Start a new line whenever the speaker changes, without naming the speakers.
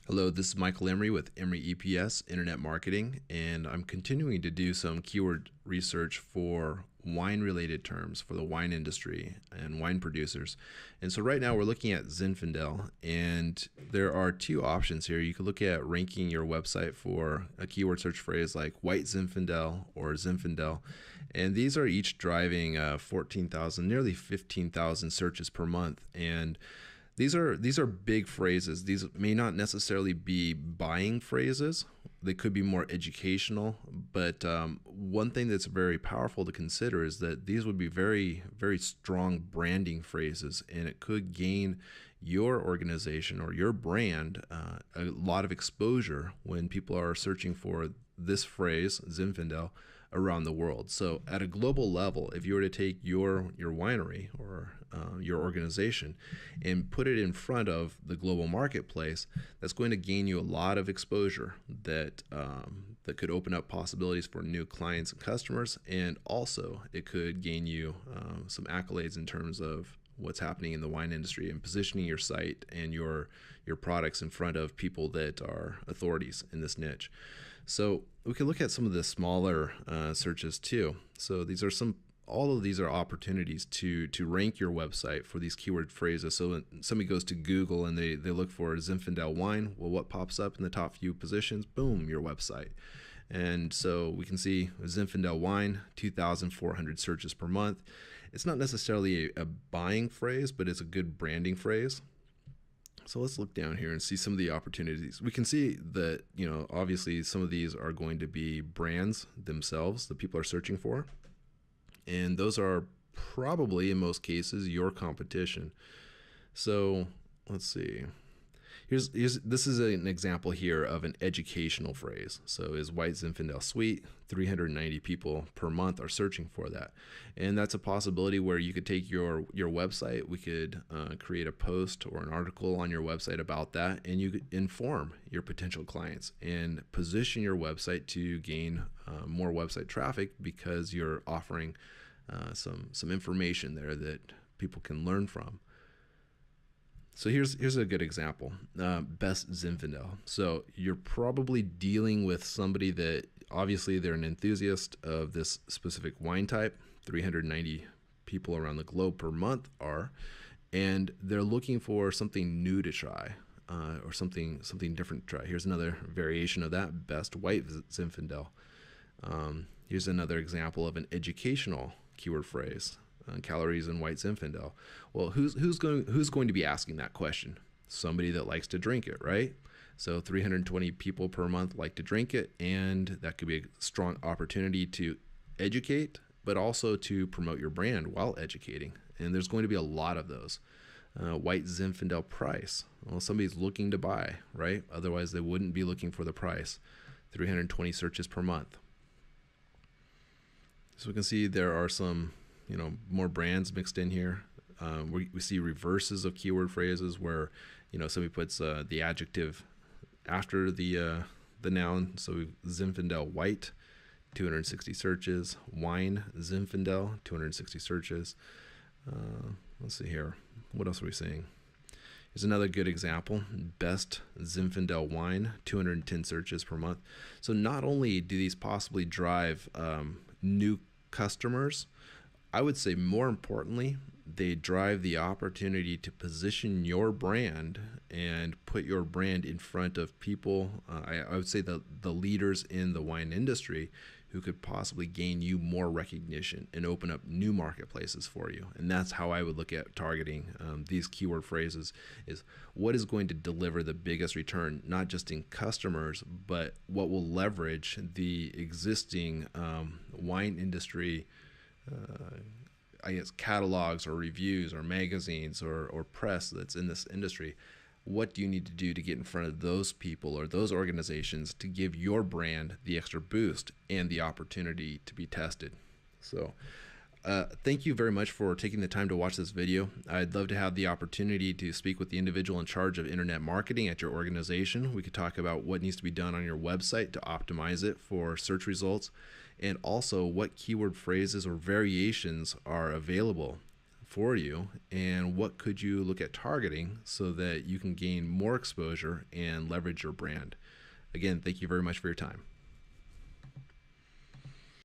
Hello, this is Michael Emery with Emery EPS Internet Marketing, and I'm continuing to do some keyword research for wine-related terms for the wine industry and wine producers. And so right now we're looking at Zinfandel, and there are two options here. You could look at ranking your website for a keyword search phrase like white Zinfandel or Zinfandel, and these are each driving 14,000, nearly 15,000 searches per month. And these are big phrases. These may not necessarily be buying phrases. They could be more educational. But one thing that's very powerful to consider is that these would be very, very strong branding phrases, and it could gain your organization or your brand a lot of exposure when people are searching for this phrase, Zinfandel, around the world. So at a global level, if you were to take your winery or your organization and put it in front of the global marketplace, that's going to gain you a lot of exposure that that could open up possibilities for new clients and customers, and also it could gain you some accolades in terms of what's happening in the wine industry and positioning your site and your products in front of people that are authorities in this niche. So we can look at some of the smaller searches too. So these are all of these are opportunities to rank your website for these keyword phrases. So when somebody goes to Google and they look for Zinfandel wine, well, what pops up in the top few positions? Boom, your website. And so we can see Zinfandel wine, 2,400 searches per month. It's not necessarily a buying phrase, but it's a good branding phrase. So let's look down here and see some of the opportunities. We can see that, obviously some of these are going to be brands themselves that people are searching for. And those are probably, in most cases, your competition. So let's see. This is an example here of an educational phrase. So is white Zinfandel sweet? 390 people per month are searching for that. And that's a possibility where you could take your website. We could create a post or an article on your website about that, and you could inform your potential clients and position your website to gain more website traffic because you're offering some information there that people can learn from. So here's a good example, best Zinfandel. So you're probably dealing with somebody that obviously they're an enthusiast of this specific wine type. 390 people around the globe per month are, and they're looking for something new to try or something different to try. Here's another variation of that, best white Zinfandel. Here's another example of an educational keyword phrase. Calories in white Zinfandel. Well, who's going to be asking that question? Somebody that likes to drink it, right? So 320 people per month like to drink it, and that could be a strong opportunity to educate, but also to promote your brand while educating. And there's going to be a lot of those. White Zinfandel price. Well, somebody's looking to buy, right? Otherwise, they wouldn't be looking for the price. 320 searches per month. So we can see there are some more brands mixed in here. We see reverses of keyword phrases where somebody puts the adjective after the noun. So Zinfandel white, 260 searches. Wine Zinfandel, 260 searches. Let's see here. What else are we seeing? Here's another good example. Best Zinfandel wine, 210 searches per month. So not only do these possibly drive new customers, I would say more importantly, they drive the opportunity to position your brand and put your brand in front of people, I would say the leaders in the wine industry, who could possibly gain you more recognition and open up new marketplaces for you. And that's how I would look at targeting these keyword phrases, is what is going to deliver the biggest return, not just in customers, but what will leverage the existing wine industry catalogs or reviews or magazines or press that's in this industry. What do you need to do to get in front of those people or those organizations to give your brand the extra boost and the opportunity to be tested? So thank you very much for taking the time to watch this video. I'd love to have the opportunity to speak with the individual in charge of internet marketing at your organization. We could talk about what needs to be done on your website to optimize it for search results, and also what keyword phrases or variations are available for you, and what could you look at targeting so that you can gain more exposure and leverage your brand? Again, thank you very much for your time.